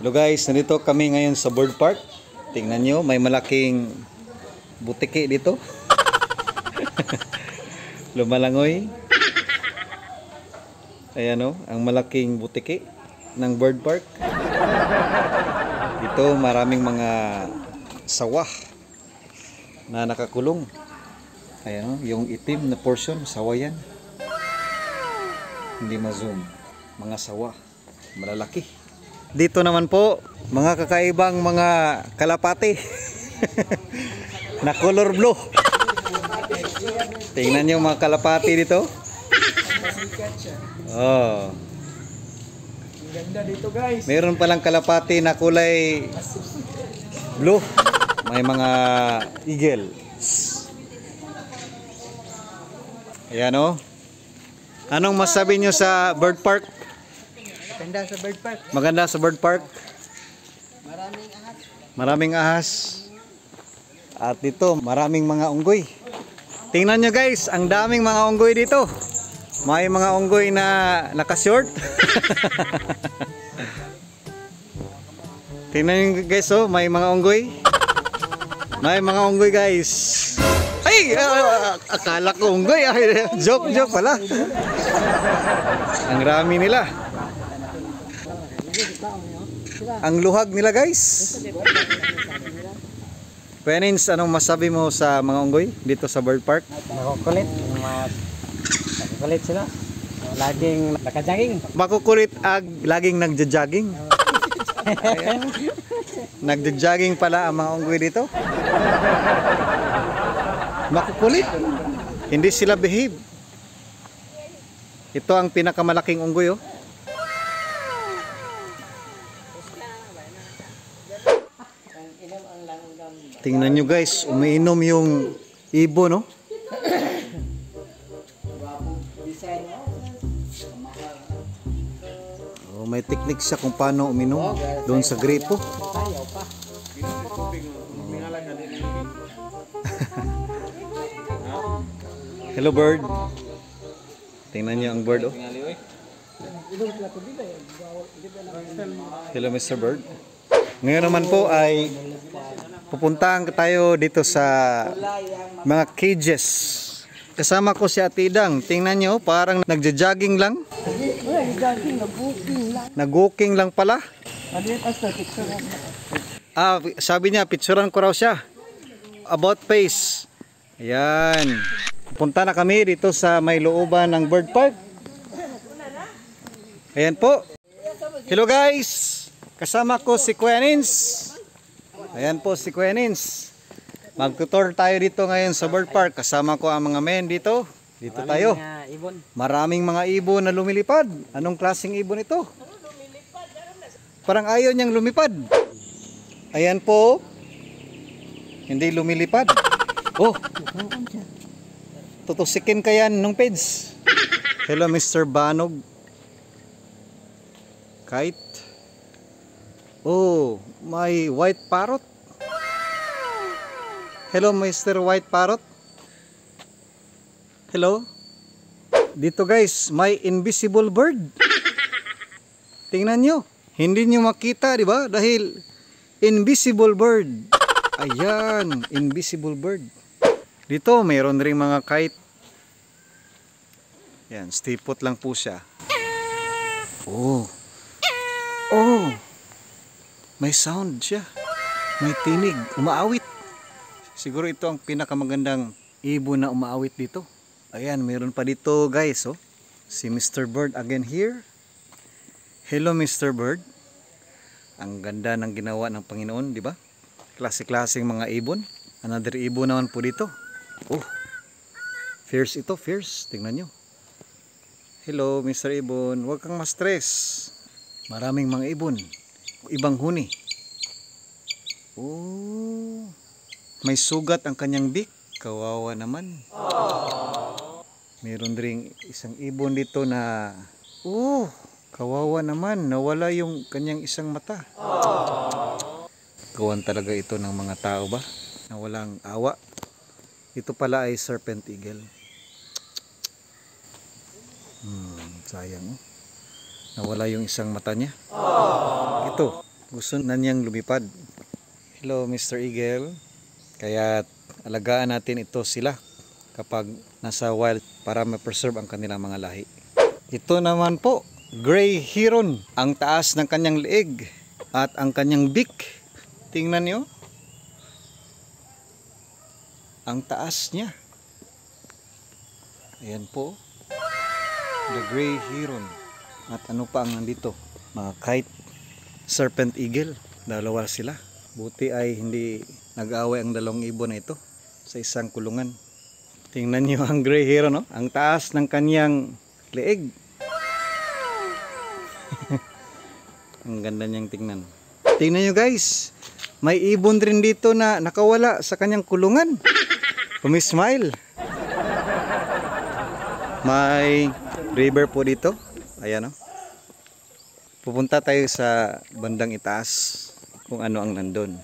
Hello guys, nandito kami ngayon sa bird park. Tingnan nyo, may malaking butiki dito. Lumalangoy. Ayan o, ang malaking butiki ng bird park. Dito maraming mga sawah na nakakulong. Ayan o, yung itim na portion, sawa yan. Hindi ma-zoom. Mga sawa, malalaki. Dito naman po, mga kakaibang mga kalapati na color blue. Tingnan nyo mga kalapati dito. Oh. Ang ganda dito guys. Meron palang kalapati na kulay blue. May mga eagle. Ayan o. Anong masabi nyo sa bird park? Ganda sa bird park. Maganda sa bird park. Maraming ahas. Maraming ahas. At dito, maraming mga unggoy. Tingnan nyo guys, ang daming mga unggoy dito. May mga unggoy na naka-short. Tingnan nyo guys, oh, may mga unggoy. May mga unggoy guys. Ay! Akala ko unggoy. Joke pala. Ang rami nila. Ang luhag nila guys. Penins, anong masabi mo sa mga unggoy dito sa bird park? Makukulit. Makukulit sila. Laging nakajaging. Makukulit ag laging nagja-jogging. Nagja-jogging pala ang mga unggoy dito. Makukulit. Hindi sila behave. Ito ang pinakamalaking unggoy oh. Tingnan nyo guys, umiinom yung ibon no? Oh, may technique siya kung paano uminom doon sa gripo. Hello bird. Tingnan nyo ang bird oh. Hello Mr. Bird. Ngayon naman po ay pupuntahan tayo dito sa mga cages. Kasama ko si Ate Idang. Tingnan nyo, parang nagja-jogging lang. Nag-walking lang pala. Ah, sabi niya, picturean ko raw siya. About face. Ayan. Pupunta na kami dito sa may looban ng bird park. Ayan po. Hello guys. Kasama ko si Kuya Nins. Ayan po si Kuya Nins. Magtutor tayo dito ngayon sa bird park. Kasama ko ang mga men dito. Dito tayo. Maraming mga ibon na lumilipad. Anong klaseng ibon ito? Parang ayaw niyang lumipad. Ayan po. Hindi lumilipad. Oh. Tutusikin ka yan nung page. Hello Mr. Banog. Kite. Oh, may white parrot. Hello Mr. White Parrot. Hello. Dito guys, may invisible bird. Tingnan nyo. Hindi nyo makita, di ba? Dahil invisible bird. Ayan, invisible bird. Dito, mayroon ring mga kite. Yan, stipot lang po siya. Oh. Oh. May sound siya. May tinig. Umaawit. Siguro ito ang pinakamagandang ibon na umaawit dito. Ayan, mayroon pa dito guys. Oh. Si Mr. Bird again here. Hello Mr. Bird. Ang ganda ng ginawa ng Panginoon, di ba? Klase-klaseng mga ibon. Another ibon naman po dito. Oh. Fierce ito, fierce. Tingnan nyo. Hello Mr. Ibon. Huwag kang ma-stress. Maraming mga ibon. Ibang huni. Oh, may sugat ang kanyang beak. Kawawa naman. Meron ring isang ibon dito na kawawa naman. Nawala yung kanyang isang mata. Gawan talaga ito ng mga tao ba? Na walang awa. Ito pala ay serpent eagle. Sayang oh. Nawala yung isang mata niya. Ito. Gusto na niyang lumipad. Hello Mr. Eagle. Kaya alagaan natin ito sila kapag nasa wild para ma-preserve ang kanilang mga lahi. Ito naman po, Gray Heron. Ang taas ng kanyang leeg at ang kanyang beak. Tingnan niyo. Ang taas niya. Ayan po. The Gray Heron. At ano pa ang nandito? Mga kite serpent eagle. Dalawa sila. Buti ay hindi nag-away ang dalawang ibon na ito sa isang kulungan. Tingnan niyo ang Gray Heron, no? Ang taas ng kanyang leeg. Ang ganda niyang tingnan. Tingnan niyo guys. May ibon rin dito na nakawala sa kanyang kulungan. Kumismile. May river po dito. Ayan, no? Pupunta tayo sa bandang itaas kung ano ang nandun.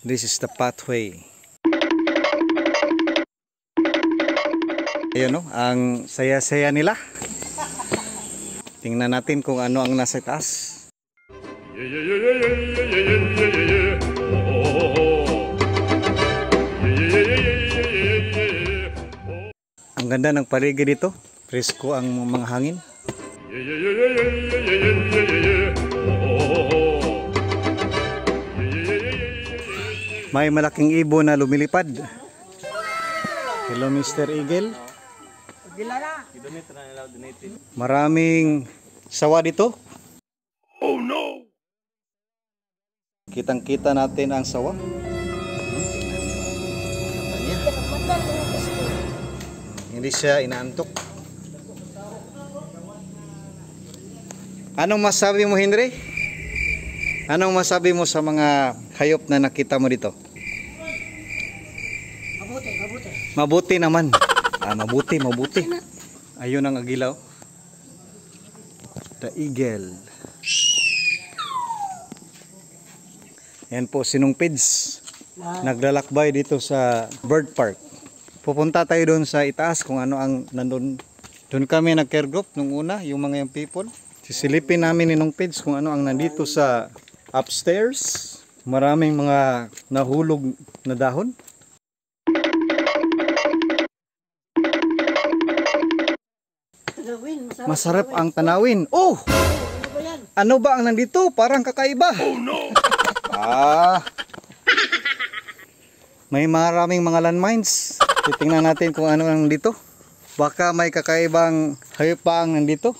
This is the pathway. Ayan, no? Ang saya-saya nila. Tingnan natin kung ano ang nasa itaas. Ang ganda ng paligid dito. Presko ang mga hangin. May malaking ibon na lumilipad. Hello Mr. Eagle. Maraming sawa dito. Oh no! Kitang-kita natin ang sawa. Hindi siya inaantok. Anong masabi mo, Henry? Anong masabi mo sa mga hayop na nakita mo dito? Mabuti. Mabuti naman. Mabuti. Ayun ang agilaw. The eagle. Yan po, sinungpids. Naglalakbay dito sa bird park. Pupunta tayo doon sa itaas kung ano ang nandun. Doon kami nag-care group nung una, yung mga yung people. Sisilipin namin ninong pids kung ano ang nandito sa upstairs. Maraming mga nahulog na dahon. Masarap ang tanawin. Oh! Ano ba ang nandito? Parang kakaiba. Oh no! May maraming mga landmines. Titingnan natin kung ano ang nandito. Baka may kakaibang hayop pa ang nandito.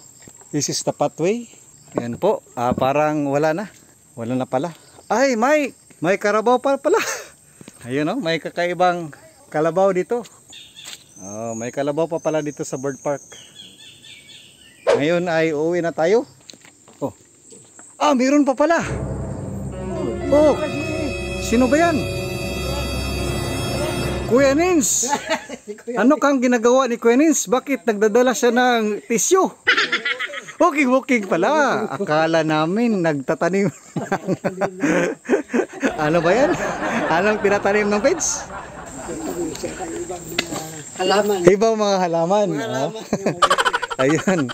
This is the pathway. Yan po. Parang wala na. Wala na pala. Ay, may karabaw pa pala. Ayun, no? May kakaibang kalabaw dito. May kalabaw pa pala dito sa bird park. Ngayon ay uuwi na tayo. Oh. Mayroon pa pala. Oh. Sino ba yan? Kuya Nins. Ano kang ginagawa ni Kuya Nins? Bakit nagdadala siya ng tissue? Walking pala. Akala namin nagtatanim. Ano ba yan? Anong tinatanim ng pets? Halaman. Ibang mga halaman. Ayun.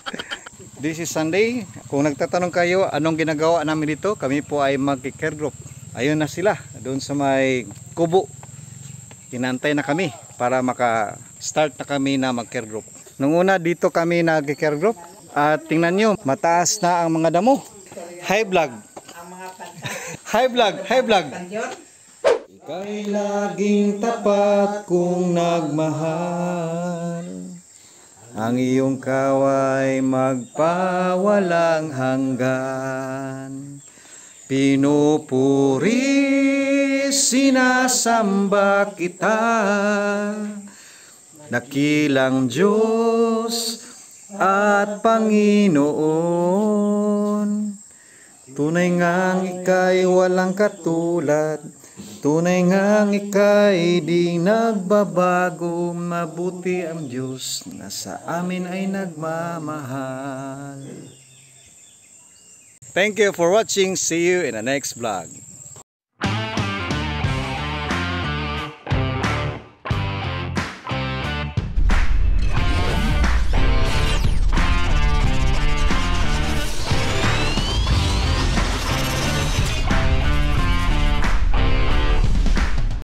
This is Sunday. Kung nagtatanong kayo anong ginagawa namin dito, kami po ay mag-care group. Ayun na sila. Doon sa may kubo. Inantay na kami para maka-start na kami na mag-care group. Nung una dito kami nag-care group. At tingnan nyo, mataas na ang mga damo. High blood. Ika'y laging tapat kung nagmahal. Ang iyong kaway magpawalang hanggan. Pinupuri, sinasamba kita. Dakilang Diyos at Panginoon, tunay ngang ika'y walang katulad, tunay ngang ika'y di nagbabago, mabuti ang Diyos na sa amin ay nagmamahal. Thank you for watching. See you in the next vlog.